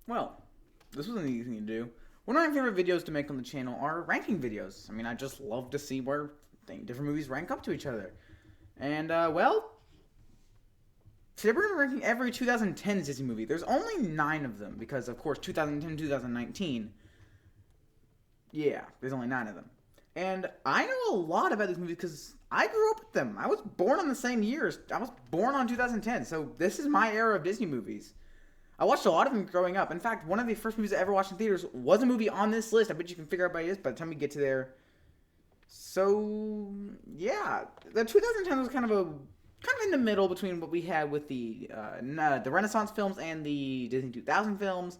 Well, this was an easy thing to do. One of my favorite videos to make on the channel are ranking videos. I mean, I just love to see where different movies rank up to each other. And, today we're going to be ranking every 2010 Disney movie. There's only 9 of them because, of course, 2010, 2019. Yeah, there's only 9 of them. And I know a lot about these movies because I grew up with them. I was born on the same years. I was born on 2010, so this is my era of Disney movies. I watched a lot of them growing up. In fact, one of the first movies I ever watched in theaters was a movie on this list. I bet you can figure out by this by the time we get to there. So yeah, the 2010 was kind of in the middle between what we had with the Renaissance films and the Disney 2000 films,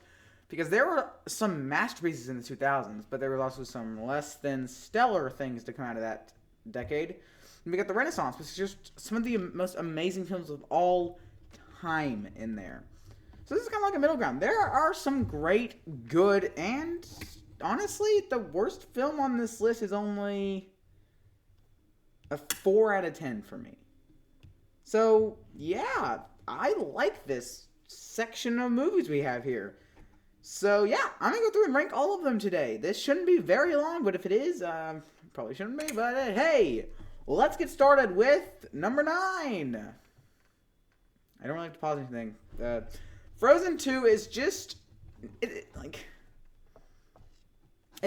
because there were some masterpieces in the 2000s, but there was also some less than stellar things to come out of that decade. And we got the Renaissance, which is just some of the most amazing films of all time in there. So this is kind of like a middle ground. There are some great, good, and honestly, the worst film on this list is only a 4 out of 10 for me. So, yeah, I like this section of movies we have here. So, yeah, I'm going to go through and rank all of them today. This shouldn't be very long, but if it is, probably shouldn't be. But hey, let's get started with number 9. I don't really like to pause anything. Frozen 2 is just, it's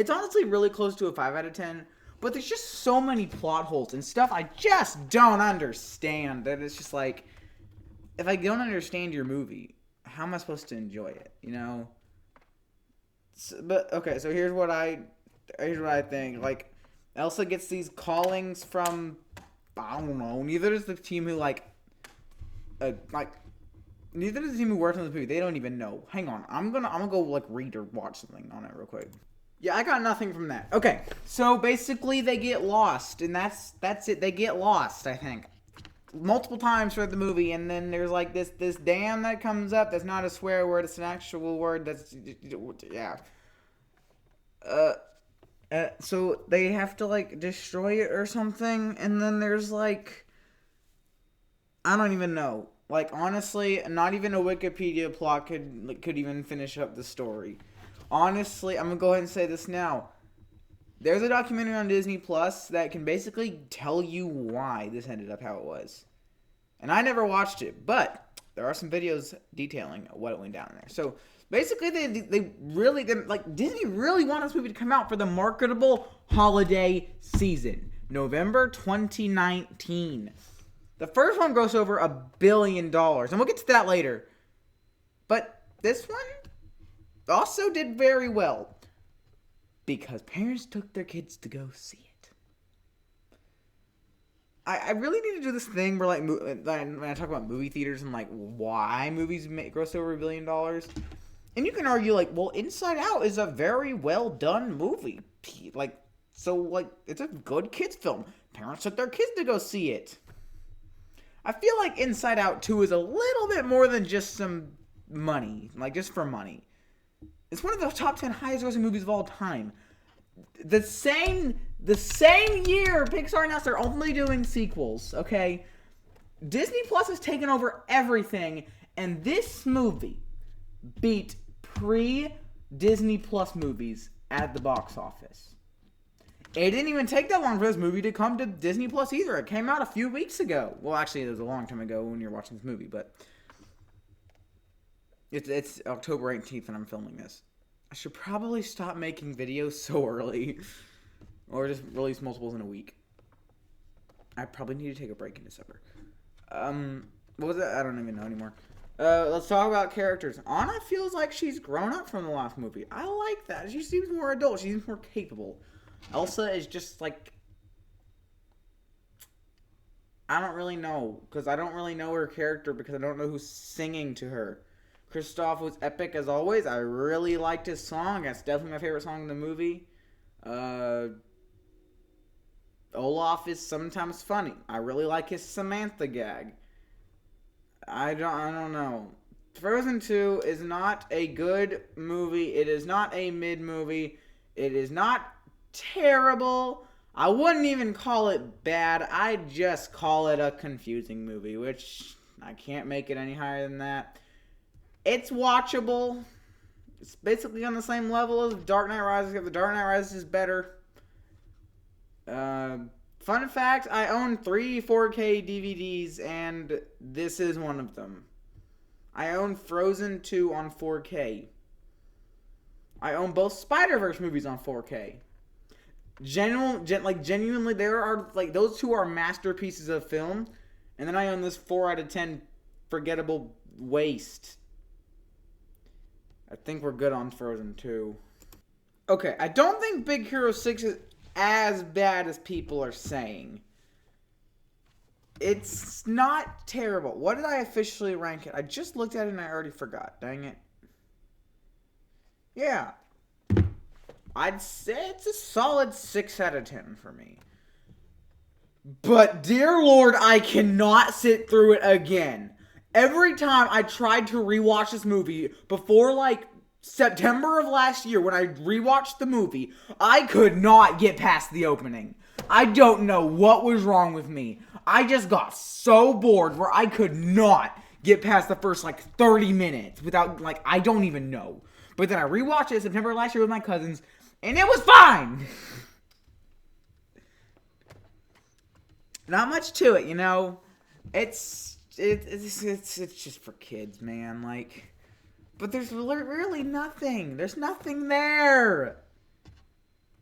honestly really close to a 5 out of 10, but there's just so many plot holes and stuff I just don't understand that it's just like, if I don't understand your movie, how am I supposed to enjoy it, you know? But, okay, so here's what I think. Like, Elsa gets these callings from, I don't know, neither does the team who, neither does the team who worked on the movie. They don't even know. Hang on. I'm gonna go read or watch something on it real quick. Yeah, I got nothing from that. Okay, so basically they get lost, and that's it. They get lost, I think, multiple times throughout the movie, and then there's this dam that comes up. That's not a swear word. It's an actual word. That's yeah. So they have to destroy it or something, and then there's I don't even know. Honestly, not even a Wikipedia plot could even finish up the story. Honestly, I'm going to go ahead and say this now. There's a documentary on Disney Plus that can basically tell you why this ended up how it was. And I never watched it, but there are some videos detailing what it went down there. So, basically, Disney really want this movie to come out for the marketable holiday season. November 2019. The first one grossed over $1 billion, and we'll get to that later. But this one also did very well because parents took their kids to go see it. I really need to do this thing where when I talk about movie theaters and why movies gross over $1 billion, and you can argue well, Inside Out is a very well done movie. It's a good kids film. Parents took their kids to go see it. I feel like Inside Out 2 is a little bit more than just some money, just for money. It's one of the top 10 highest grossing movies of all time. The same year Pixar announced they're only doing sequels, okay? Disney Plus has taken over everything, and this movie beat pre-Disney Plus movies at the box office. It didn't even take that long for this movie to come to Disney Plus either. It came out a few weeks ago. Well, actually, it was a long time ago when you're watching this movie, but it's October 18th and I'm filming this. I should probably stop making videos so early, or just release multiples in a week. I probably need to take a break in December. What was that? I don't even know anymore. Let's talk about characters. Anna feels like she's grown up from the last movie. I like that. She seems more adult. She seems more capable. Elsa is just I don't really know, because I don't really know her character because I don't know who's singing to her. Kristoff was epic as always. I really liked his song. That's definitely my favorite song in the movie. Olaf is sometimes funny. I really like his Samantha gag. I don't know. Frozen 2 is not a good movie. It is not a mid movie. It is not terrible. I wouldn't even call it bad. I'd just call it a confusing movie, which I can't make it any higher than that. It's watchable. It's basically on the same level as Dark Knight Rises, except the Dark Knight Rises is better. Fun fact, I own 3 4K DVDs, and this is one of them. I own Frozen 2 on 4K. I own both Spider-Verse movies on 4K. Genuinely, there are, like, those two are masterpieces of film. And then I own this 4 out of 10 forgettable waste. I think we're good on Frozen 2. Okay, I don't think Big Hero 6 is as bad as people are saying. It's not terrible. What did I officially rank it? I just looked at it and I already forgot. Dang it. Yeah. I'd say it's a solid 6 out of 10 for me. But, dear Lord, I cannot sit through it again. Every time I tried to rewatch this movie before, like, September of last year, when I rewatched the movie, I could not get past the opening. I don't know what was wrong with me. I just got so bored where I could not get past the first, like, 30 minutes without, like, I don't even know. But then I rewatched it September of last year with my cousins, and it was fine! Not much to it, you know? It's just for kids, man, like... But there's really nothing. There's nothing there.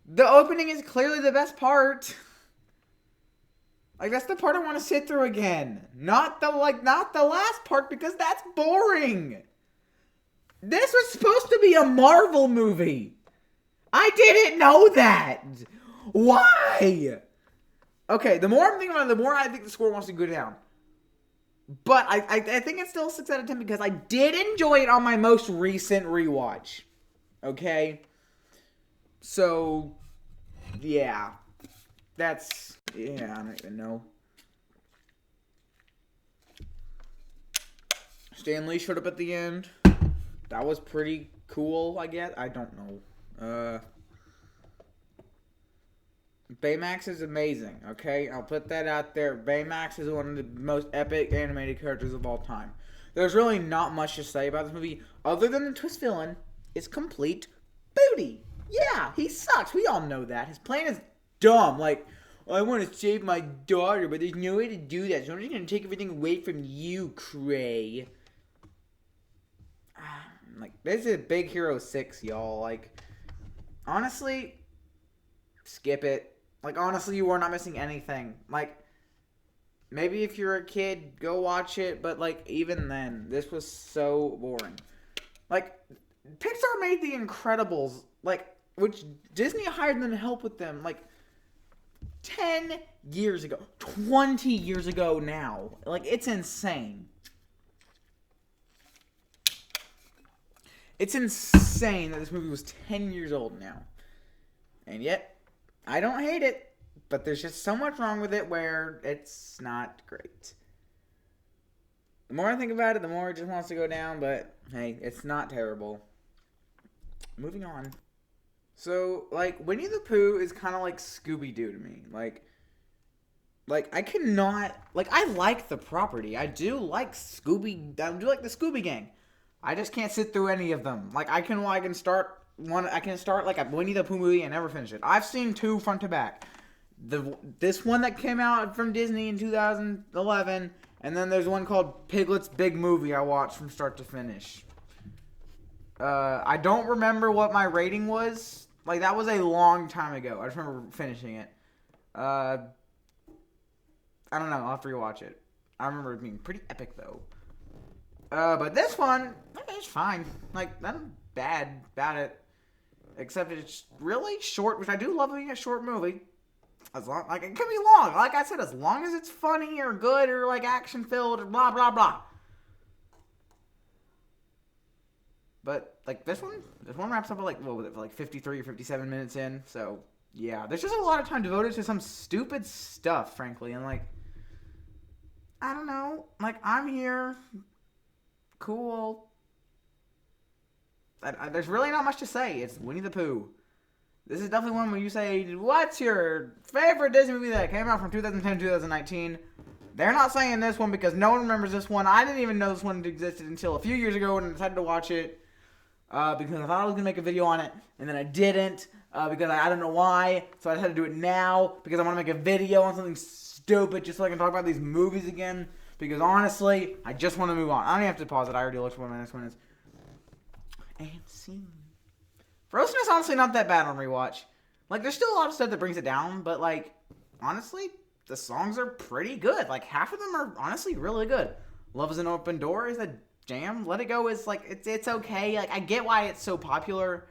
The opening is clearly the best part. Like, that's the part I want to sit through again. Not the last part, because that's boring. This was supposed to be a Marvel movie. I didn't know that. Why? Okay, the more I'm thinking about it, the more I think the score wants to go down. But I think it's still a 6 out of 10 because I did enjoy it on my most recent rewatch. Okay? So, yeah. I don't even know. Stan Lee showed up at the end. That was pretty cool, I guess. I don't know. Baymax is amazing, okay? I'll put that out there. Baymax is one of the most epic animated characters of all time. There's really not much to say about this movie, other than the twist villain is complete booty. Yeah, he sucks. We all know that. His plan is dumb. Like, I want to save my daughter, but there's no way to do that, so I'm just going to take everything away from you, Cray. Like, this is Big Hero 6, y'all. Like, honestly, skip it. Like, honestly, you are not missing anything. Like, maybe if you're a kid, go watch it. But, like, even then, this was so boring. Like, Pixar made The Incredibles, like, which Disney hired them to help with them, like, 10 years ago. 20 years ago now. Like, it's insane. It's insane that this movie was 10 years old now. And yet, I don't hate it, but there's just so much wrong with it where it's not great. The more I think about it, the more it just wants to go down, but hey, it's not terrible. Moving on. So, like, Winnie the Pooh is kind of like Scooby-Doo to me. Like, I cannot, like, I like the property. I do like the Scooby Gang. I just can't sit through any of them. Like, I can start like a Winnie the Pooh movie and never finish it. I've seen 2 front to back. This one that came out from Disney in 2011, and then there's one called Piglet's Big Movie I watched from start to finish. I don't remember what my rating was. Like, that was a long time ago. I just remember finishing it. I don't know. I'll have to rewatch it. I remember it being pretty epic, though. But this one, it's fine. Like, nothing bad about it. Except it's really short, which I do love being a short movie. As long, like, it can be long. Like I said, as long as it's funny or good or, like, action-filled or blah, blah, blah. But, like, this one wraps up at, like, what was it, like 53 or 57 minutes in. So, yeah. There's just a lot of time devoted to some stupid stuff, frankly. And, like, I don't know. Like, I'm here. Cool. There's really not much to say. It's Winnie the Pooh. This is definitely one where you say, what's your favorite Disney movie that came out from 2010 to 2019? They're not saying this one because no one remembers this one. I didn't even know this one existed until a few years ago when I decided to watch it. because I thought I was gonna make a video on it, and then I didn't because I don't know why. So I had to do it now because I want to make a video on something stupid just so I can talk about these movies again. Because honestly, I just want to move on. I don't even have to pause it. I already looked for what my next one is. And scene. Frozen is honestly not that bad on rewatch. Like, there's still a lot of stuff that brings it down, but like, honestly, the songs are pretty good. Like, half of them are honestly really good. Love is an Open Door is a jam. Let It Go is like, it's okay. Like, I get why it's so popular.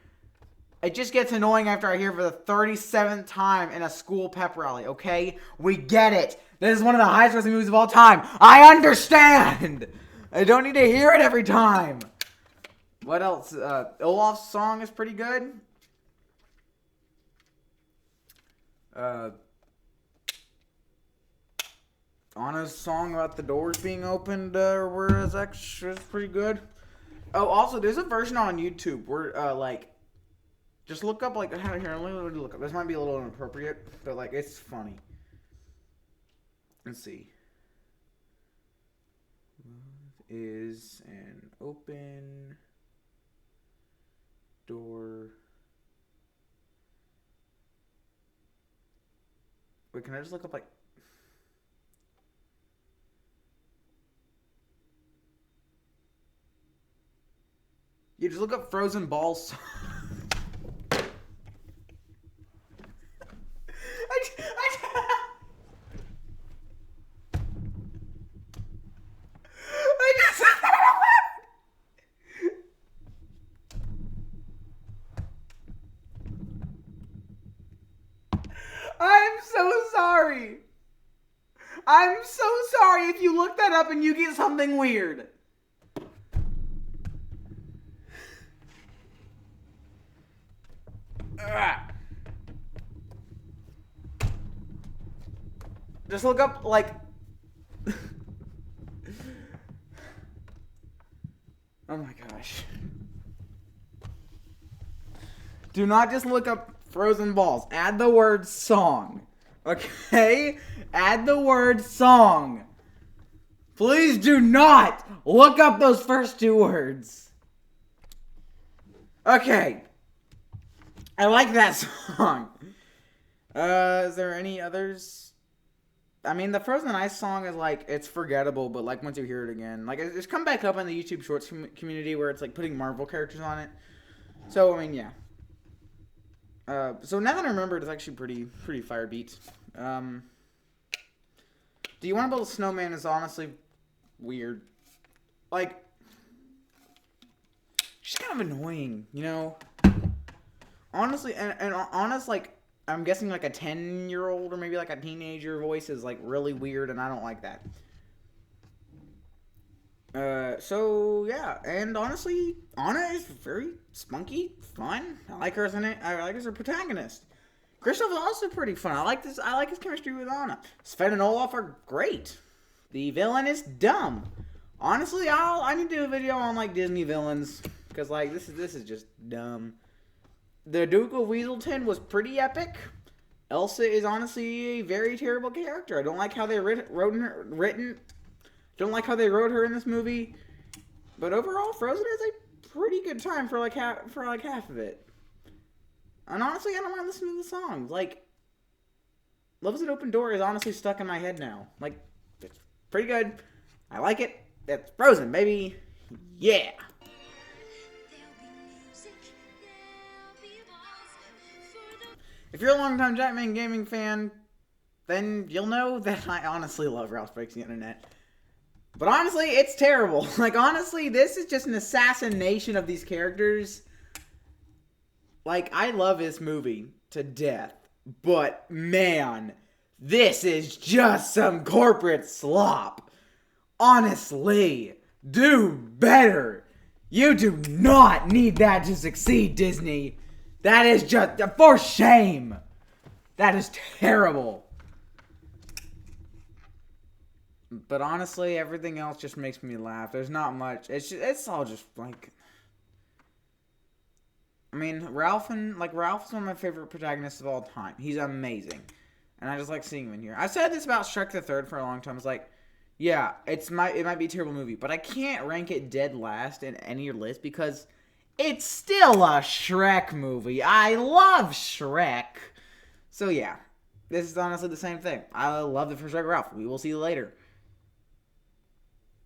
It just gets annoying after I hear it for the 37th time in a school pep rally, okay? We get it. This is one of the highest grossing movies of all time. I understand. I don't need to hear it every time. What else? Olaf's song is pretty good. Anna's song about the doors being opened where it's extra is pretty good. Oh, also, there's a version on YouTube where, like, just look up, like, here, let me look up. This might be a little inappropriate, but, like, it's funny. Let's see. Is an open door. Wait, can I just look up, like... You just look up Frozen Balls. I'm so sorry. I'm so sorry if you look that up and you get something weird. Just look up, like... Oh my gosh. Do not just look up Frozen Balls. Add the word song. Okay? Add the word song. Please do not look up those first two words. Okay. I like that song. Is there any others? I mean, the Frozen Ice song is like, it's forgettable, but like once you hear it again, like it's come back up in the YouTube Shorts community where it's like putting Marvel characters on it. So, I mean, yeah. So now that I remember, it's actually pretty fire beat. Do You Want to Build a Snowman is honestly weird. Like, just kind of annoying, you know? Honestly, and honest, like, I'm guessing like a 10-year-old or maybe like a teenager voice is like really weird, and I don't like that. So yeah, and honestly, Anna is very spunky, fun. I like her as I like her as her protagonist. Kristoff is also pretty fun. I like his chemistry with Anna. Sven and Olaf are great. The villain is dumb. Honestly, I need to do a video on like Disney villains because like this is just dumb. The Duke of Weaselton was pretty epic. Elsa is honestly a very terrible character. I don't like how they don't like how they wrote her in this movie. But overall, Frozen is a pretty good time for like half of it. And honestly, I don't mind listening to the songs. Like, Love is an Open Door is honestly stuck in my head now. Like, it's pretty good. I like it. It's Frozen, baby. Yeah. If you're a longtime Jackman Gaming fan, then you'll know that I honestly love Ralph Breaks the Internet. But honestly, it's terrible. Like, honestly, this is just an assassination of these characters. Like, I love this movie to death. But, man, this is just some corporate slop. Honestly, do better. You do not need that to succeed, Disney. That is just, for shame. That is terrible. But honestly, everything else just makes me laugh. There's not much. It's all just like, I mean, Ralph is one of my favorite protagonists of all time. He's amazing. And I just like seeing him in here. I've said this about Shrek the Third for a long time. It's like, yeah, it might be a terrible movie, but I can't rank it dead last in any list because it's still a Shrek movie. I love Shrek. So yeah, this is honestly the same thing. I love the first Wreck-It Ralph. We will see you later.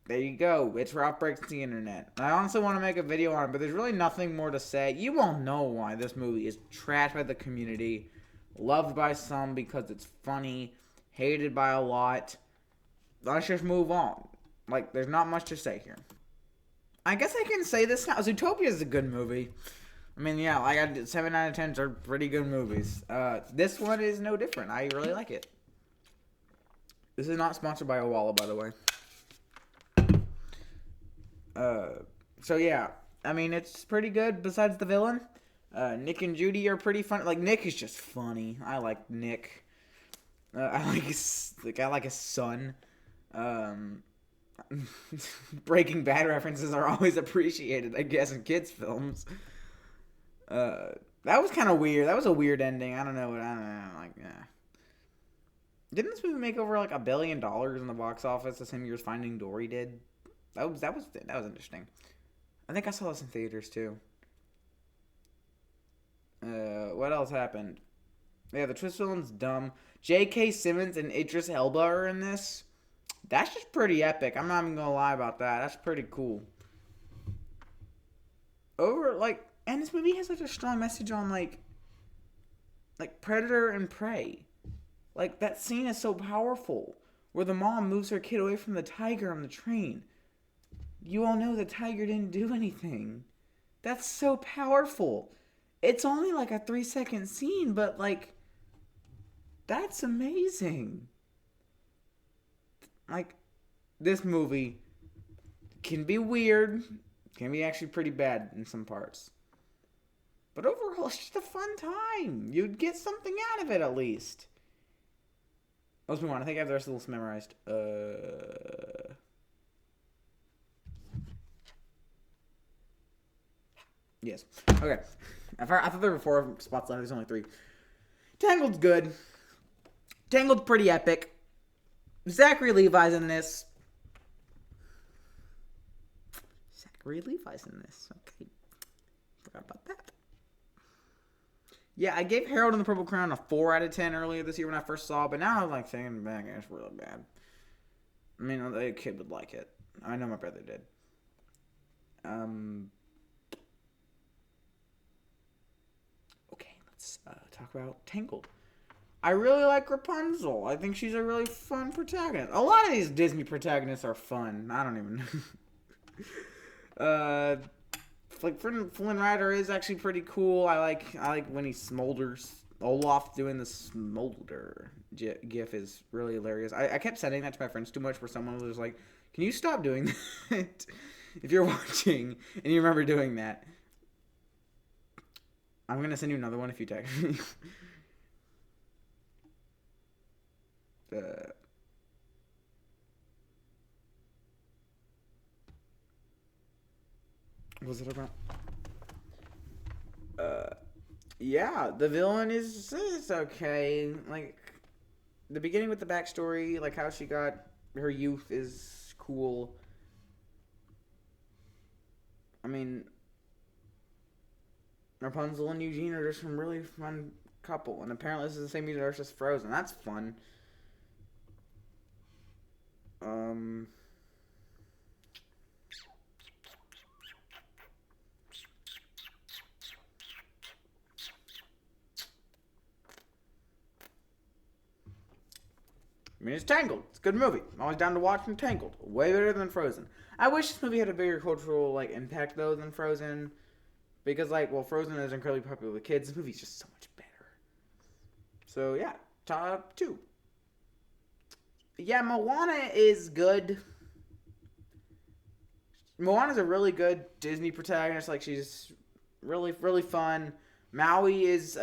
There you go. It's Ralph Breaks the Internet. I honestly want to make a video on it, but there's really nothing more to say. You won't know why this movie is trashed by the community, loved by some because it's funny, hated by a lot. Let's just move on. Like, there's not much to say here. I guess I can say this now. Zootopia is a good movie. I mean, yeah, I got 7 out of 10 are pretty good movies. This one is no different. I really like it. This is not sponsored by Owala, by the way. So yeah, I mean, it's pretty good besides the villain. Nick and Judy are pretty fun. Like, Nick is just funny. I like Nick. I like his son. Breaking Bad references are always appreciated, I guess, in kids' films. That was kind of weird. That was a weird ending. I don't know. Like, yeah. Didn't this movie make over like $1 billion in the box office the same year as Finding Dory did? That was interesting. I think I saw this in theaters too. What else happened? Yeah, the twist villain's dumb. J.K. Simmons and Idris Elba are in this. That's just pretty epic. I'm not even gonna lie about that. That's pretty cool. And this movie has such a strong message on like predator and prey. Like, that scene is so powerful, where the mom moves her kid away from the tiger on the train. You all know the tiger didn't do anything. That's so powerful. It's only like a 3-second scene, but like, that's amazing. Like, this movie can be weird, can be actually pretty bad in some parts. But overall, it's just a fun time. You'd get something out of it at least. Let's move on. I think I have the rest of the list memorized. Yes. Okay. I thought there were 4 spots left. There's only 3. Tangled's good. Tangled's pretty epic. Zachary Levi's in this. Okay. Forgot about that. Yeah, I gave Harold and the Purple Crayon a 4 out of 10 earlier this year when I first saw it, but now I'm like thinking back, it's really bad. I mean, a kid would like it. I know my brother did. Okay, let's talk about Tangled. I really like Rapunzel. I think she's a really fun protagonist. A lot of these Disney protagonists are fun. I don't even know. Like, Flynn Rider is actually pretty cool. I like when he smolders. Olaf doing the smolder gif is really hilarious. I kept sending that to my friends too much, where someone was like, "Can you stop doing that?" If you're watching and you remember doing that, I'm gonna send you another one if you text me. What was it about? Yeah, the villain is okay. Like, the beginning with the backstory, like how she got her youth, is cool. I mean, Rapunzel and Eugene are just some really fun couple, and apparently this is the same universe as Frozen. That's fun. I mean, it's Tangled. It's a good movie. I'm always down to watching Tangled. Way better than Frozen. I wish this movie had a bigger cultural, like, impact, though, than Frozen. Because, like, well, Frozen is incredibly popular with kids. This movie's just so much better. So, yeah. Top 2. Yeah, Moana is good. Moana's a really good Disney protagonist. Like, she's really, really fun. Maui is,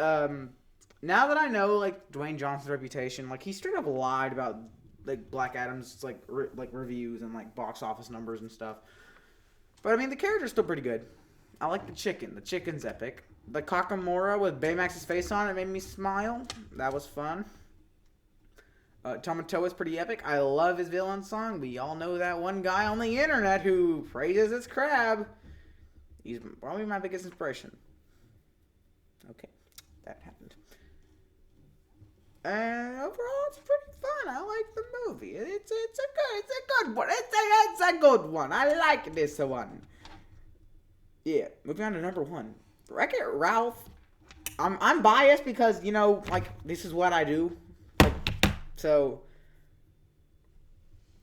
now that I know, like, Dwayne Johnson's reputation, like, he straight up lied about, like, Black Adam's, like, reviews and, like, box office numbers and stuff. But, I mean, the character's still pretty good. I like the chicken. The chicken's epic. The Kakamora with Baymax's face on it made me smile. That was fun. Tamatoa is pretty epic. I love his villain song. We all know that one guy on the internet who praises his crab. He's probably my biggest inspiration. Okay, that happened. And overall, it's pretty fun. I like the movie. It's a good one. It's a good one. I like this one. Yeah, moving on to number 1. Wreck-It Ralph. I'm biased because, you know, like, this is what I do. Like, so,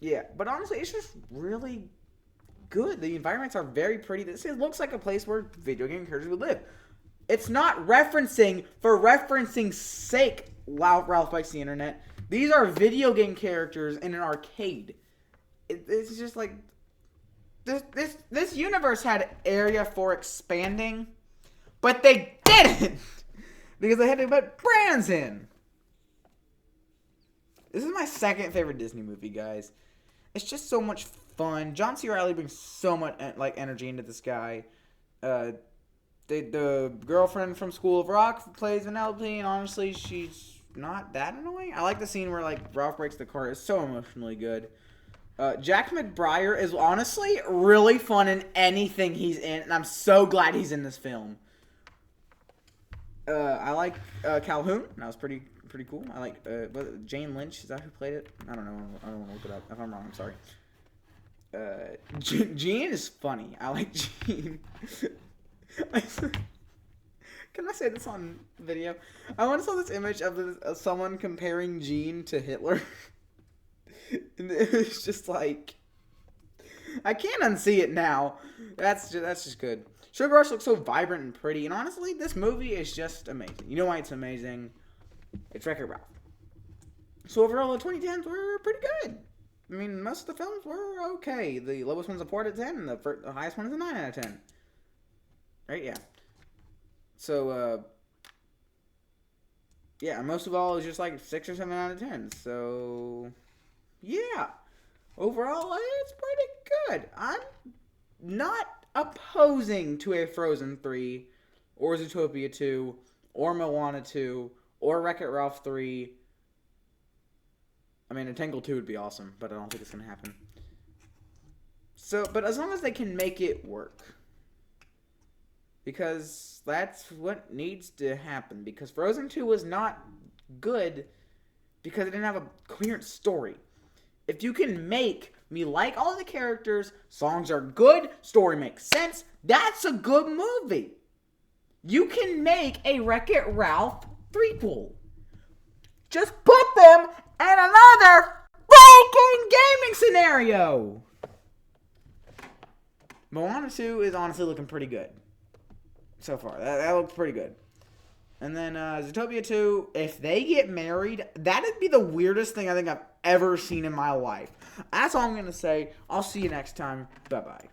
yeah. But honestly, it's just really good. The environments are very pretty. This looks like a place where video game characters would live. It's not referencing for referencing's sake. Ralph Breaks the Internet. These are video game characters in an arcade. It's just like this universe had area for expanding, but they didn't because they had to put brands in. This is my second favorite Disney movie, guys. It's just so much fun. John C. Reilly brings so much like energy into this guy. The girlfriend from School of Rock plays Vanellope, and honestly, she's not that annoying. I like the scene where like Ralph breaks the car. It's so emotionally good. Jack McBrayer is honestly really fun in anything he's in, and I'm so glad he's in this film. I like Calhoun. That was pretty cool. I like Jane Lynch. Is that who played it? I don't know. I don't want to look it up. If I'm wrong, I'm sorry. Gene is funny. I like Gene. Can I say this on video? I once saw this image of someone comparing Gene to Hitler. And it was just like, I can't unsee it now. That's just good. Sugar Rush looks so vibrant and pretty. And honestly, this movie is just amazing. You know why it's amazing? It's Wreck-It Ralph. So overall, the 2010s were pretty good. I mean, most of the films were okay. The lowest one's a 4 out of 10, and the highest one is a 9 out of 10. Right? Yeah. So, yeah, most of all, it's just like 6 or 7 out of 10. So, yeah. Overall, it's pretty good. I'm not opposing to a Frozen 3, or Zootopia 2, or Moana 2, or Wreck-It Ralph 3. I mean, a Tangled 2 would be awesome, but I don't think it's going to happen. So, but as long as they can make it work. Because that's what needs to happen. Because Frozen 2 was not good because it didn't have a coherent story. If you can make me like all the characters, songs are good, story makes sense, that's a good movie. You can make a Wreck-It Ralph prequel. Just put them in another freaking gaming scenario. Moana 2 is honestly looking pretty good. So far, that looks pretty good. And then Zootopia 2, if they get married, that'd be the weirdest thing I think I've ever seen in my life. That's all I'm going to say. I'll see you next time. Bye-bye.